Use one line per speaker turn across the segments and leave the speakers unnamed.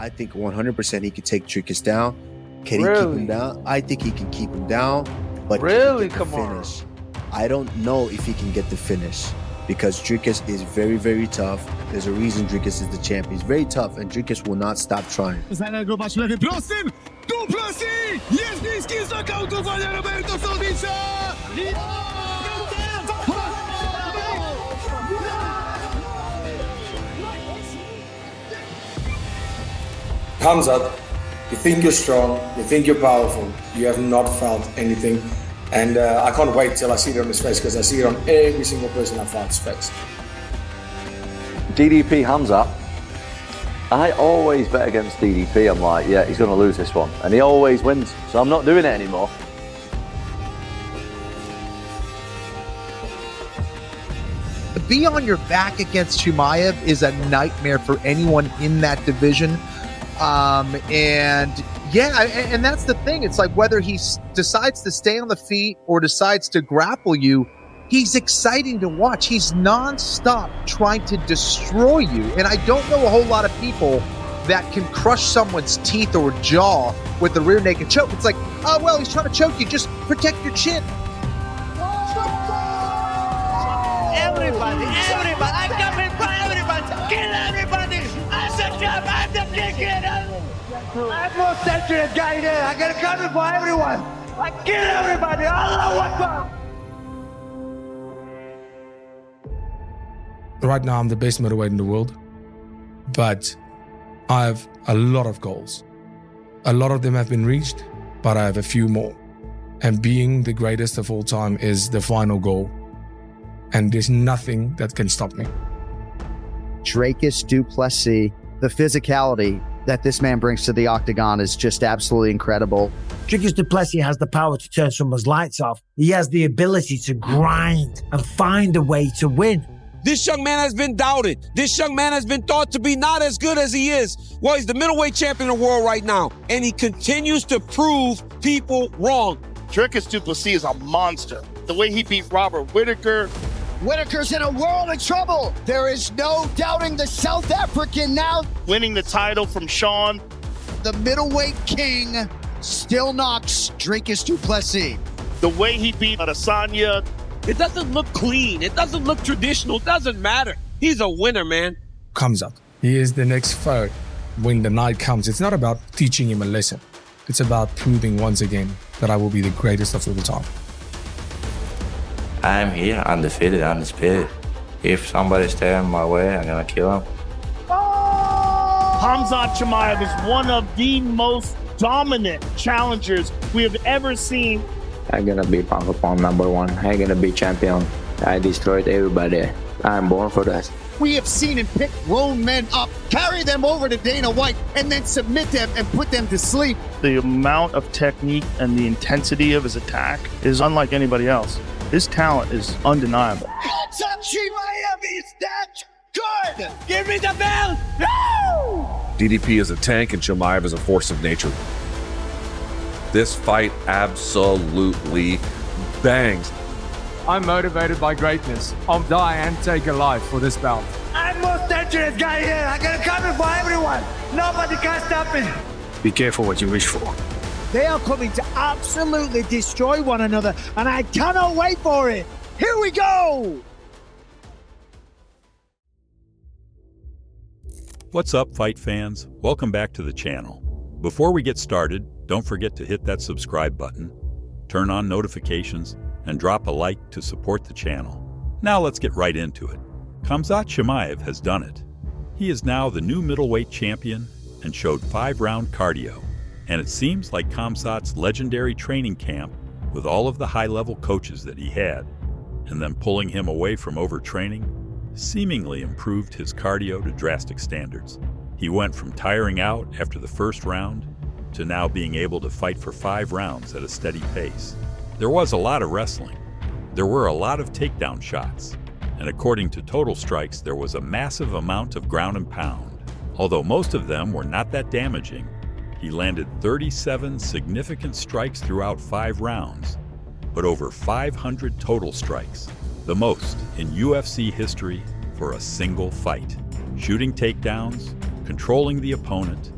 I think 100% he could take Dricus down. Can he keep him down? I think he can keep him down, but
really,
can he get the finish? I don't know if he can get the finish because Dricus is very, very tough. There's a reason Dricus is the champion. He's very tough, and Dricus will not stop trying.
Du Plessis jest bliski znokautowania Roberto Soldicia!
Khamzat, you think you're strong, you think you're powerful, you have not felt anything. And I can't wait till I see it on his face because I see it on every single person I fight's face.
DDP Khamzat, I always bet against DDP. I'm like, yeah, he's going to lose this one. And he always wins, so I'm not doing it anymore.
To be on your back against Chimaev is a nightmare for anyone in that division. And that's the thing. It's like whether he decides to stay on the feet or decides to grapple you, he's exciting to watch. He's nonstop trying to destroy you. And I don't know a whole lot of people that can crush someone's teeth or jaw with the rear naked choke. It's like, oh, well, he's trying to choke you. Just protect your chin.
Everybody, I'm coming for everybody. Kill everybody. I'm the champ. I'm the king. I'm most dangerous guy here. I got coming for everyone. I kill everybody. Allah Akbar.
Right now, I'm the best middleweight in the world, but I have a lot of goals. A lot of them have been reached, but I have a few more. And being the greatest of all time is the final goal. And there's nothing that can stop me.
Dricus Du Plessis, the physicality that this man brings to the octagon is just absolutely incredible.
Dricus Du Plessis has the power to turn someone's lights off. He has the ability to grind and find a way to win.
This young man has been doubted. This young man has been thought to be not as good as he is. Well, he's the middleweight champion of the world right now, and he continues to prove people wrong.
Dricus Du Plessis is a monster. The way he beat Robert Whittaker.
Whittaker's in a world of trouble. There is no doubting the South African now.
Winning the title from Sean.
The Middleweight King still knocks Dricus Du Plessis.
The way he beat Adesanya.
It doesn't look clean. It doesn't look traditional. It doesn't matter. He's a winner, man.
Khamzat, he is the next foe. When the night comes, it's not about teaching him a lesson. It's about proving once again that I will be the greatest of all time.
I'm here, undefeated, undisputed. If somebody stands in my way, I'm gonna kill him.
Khamzat Chimaev is one of the most dominant challengers we have ever seen.
I'm gonna be pound for pound #1. I'm gonna be champion. I destroyed everybody. I'm born for this.
We have seen him pick grown men up, carry them over to Dana White, and then submit them and put them to sleep.
The amount of technique and the intensity of his attack is unlike anybody else. His talent is undeniable.
Khamzat Chimaev is that good!
Give me the belt! No!
DDP is a tank and Chimaev is a force of nature. This fight absolutely bangs.
I'm motivated by greatness. I'll die and take a life for this belt.
I'm most dangerous guy here. I got coming for everyone. Nobody can stop me.
Be careful what you wish for.
They are coming to absolutely destroy one another, and I cannot wait for it. Here we go!
What's up, fight fans? Welcome back to the channel. Before we get started, don't forget to hit that subscribe button, turn on notifications, and drop a like to support the channel. Now let's get right into it. Khamzat Chimaev has done it. He is now the new middleweight champion and showed 5-round cardio. And it seems like Khamzat's legendary training camp with all of the high-level coaches that he had, and then pulling him away from overtraining, seemingly improved his cardio to drastic standards. He went from tiring out after the first round to now being able to fight for 5 rounds at a steady pace. There was a lot of wrestling. There were a lot of takedown shots. And according to Total Strikes, there was a massive amount of ground and pound. Although most of them were not that damaging, he landed 37 significant strikes throughout 5 rounds, but over 500 total strikes, the most in UFC history for a single fight. Shooting takedowns, controlling the opponent,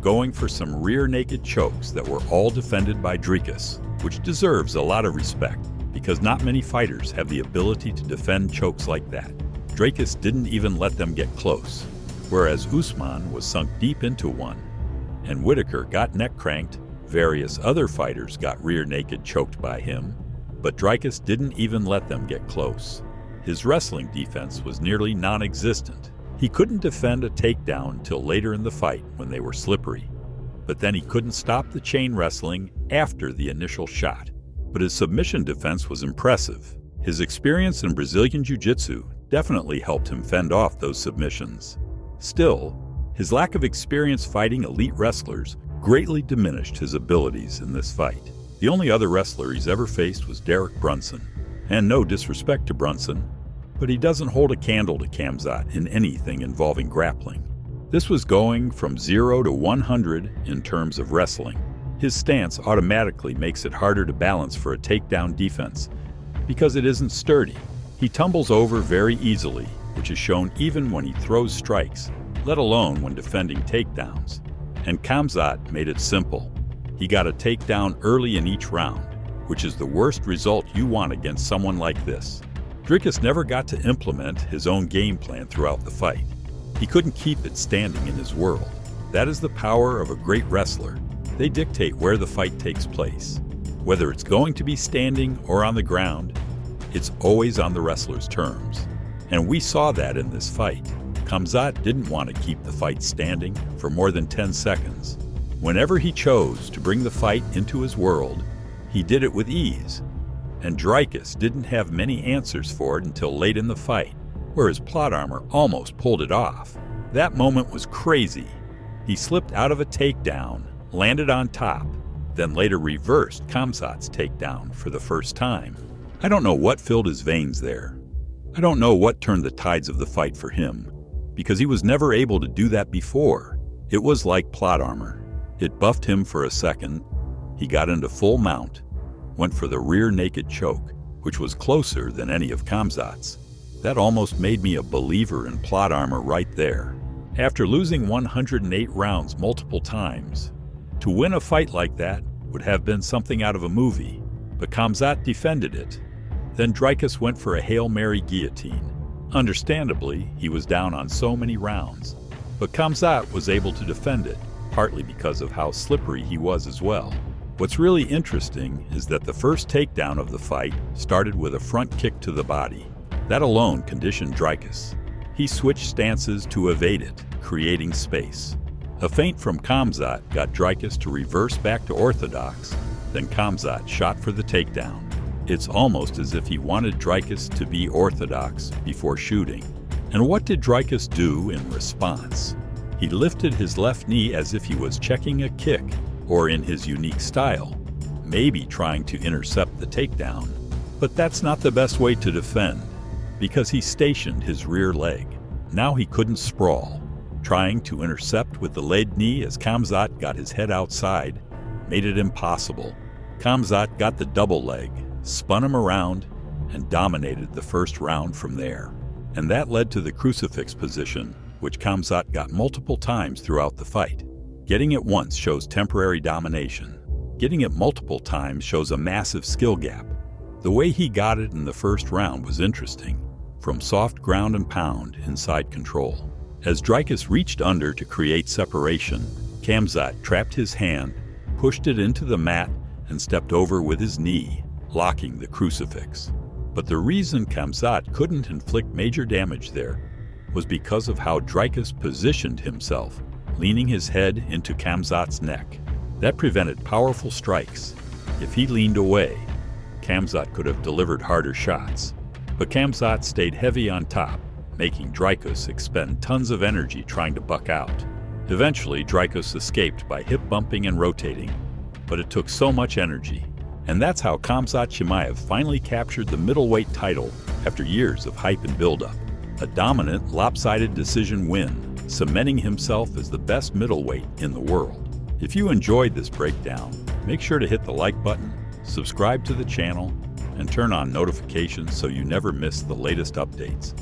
going for some rear naked chokes that were all defended by Dricus, which deserves a lot of respect because not many fighters have the ability to defend chokes like that. Dricus didn't even let them get close, whereas Usman was sunk deep into one, and Whitaker got neck cranked. Various other fighters got rear naked choked by him, but Dricus didn't even let them get close. His wrestling defense was nearly non-existent. He couldn't defend a takedown till later in the fight when they were slippery, but then he couldn't stop the chain wrestling after the initial shot. But his submission defense was impressive. His experience in Brazilian Jiu-Jitsu definitely helped him fend off those submissions. Still, his lack of experience fighting elite wrestlers greatly diminished his abilities in this fight. The only other wrestler he's ever faced was Derek Brunson. And no disrespect to Brunson, but he doesn't hold a candle to Khamzat in anything involving grappling. This was going from 0 to 100 in terms of wrestling. His stance automatically makes it harder to balance for a takedown defense because it isn't sturdy. He tumbles over very easily, which is shown even when he throws strikes, let alone when defending takedowns. And Khamzat made it simple. He got a takedown early in each round, which is the worst result you want against someone like this. Dricus never got to implement his own game plan throughout the fight. He couldn't keep it standing in his world. That is the power of a great wrestler. They dictate where the fight takes place. Whether it's going to be standing or on the ground, it's always on the wrestler's terms. And we saw that in this fight. Khamzat didn't want to keep the fight standing for more than 10 seconds. Whenever he chose to bring the fight into his world, he did it with ease. And Dricus didn't have many answers for it until late in the fight, where his plot armor almost pulled it off. That moment was crazy. He slipped out of a takedown, landed on top, then later reversed Khamzat's takedown for the first time. I don't know what filled his veins there. I don't know what turned the tides of the fight for him, because he was never able to do that before. It was like plot armor. It buffed him for a second. He got into full mount, went for the rear naked choke, which was closer than any of Khamzat's. That almost made me a believer in plot armor right there. After losing 108 rounds multiple times, to win a fight like that would have been something out of a movie, but Khamzat defended it. Then Dricus went for a Hail Mary guillotine. Understandably, he was down on so many rounds, but Khamzat was able to defend it, partly because of how slippery he was as well. What's really interesting is that the first takedown of the fight started with a front kick to the body. That alone conditioned Dricus. He switched stances to evade it, creating space. A feint from Khamzat got Dricus to reverse back to orthodox, then Khamzat shot for the takedown. It's almost as if he wanted Dricus to be orthodox before shooting. And what did Dricus do in response? He lifted his left knee as if he was checking a kick, or in his unique style, maybe trying to intercept the takedown. But that's not the best way to defend, because he stationed his rear leg. Now he couldn't sprawl. Trying to intercept with the laid knee as Khamzat got his head outside made it impossible. Khamzat got the double leg, spun him around, and dominated the first round from there. And that led to the crucifix position, which Khamzat got multiple times throughout the fight. Getting it once shows temporary domination. Getting it multiple times shows a massive skill gap. The way he got it in the first round was interesting, from soft ground and pound inside control. As Dricus reached under to create separation, Khamzat trapped his hand, pushed it into the mat, and stepped over with his knee, locking the crucifix. But the reason Khamzat couldn't inflict major damage there was because of how Dricus positioned himself, leaning his head into Khamzat's neck. That prevented powerful strikes. If he leaned away, Khamzat could have delivered harder shots. But Khamzat stayed heavy on top, making Dricus expend tons of energy trying to buck out. Eventually, Dricus escaped by hip bumping and rotating, but it took so much energy. And that's how Khamzat Chimaev finally captured the middleweight title after years of hype and buildup. A dominant, lopsided decision win, cementing himself as the best middleweight in the world. If you enjoyed this breakdown, make sure to hit the like button, subscribe to the channel, and turn on notifications so you never miss the latest updates.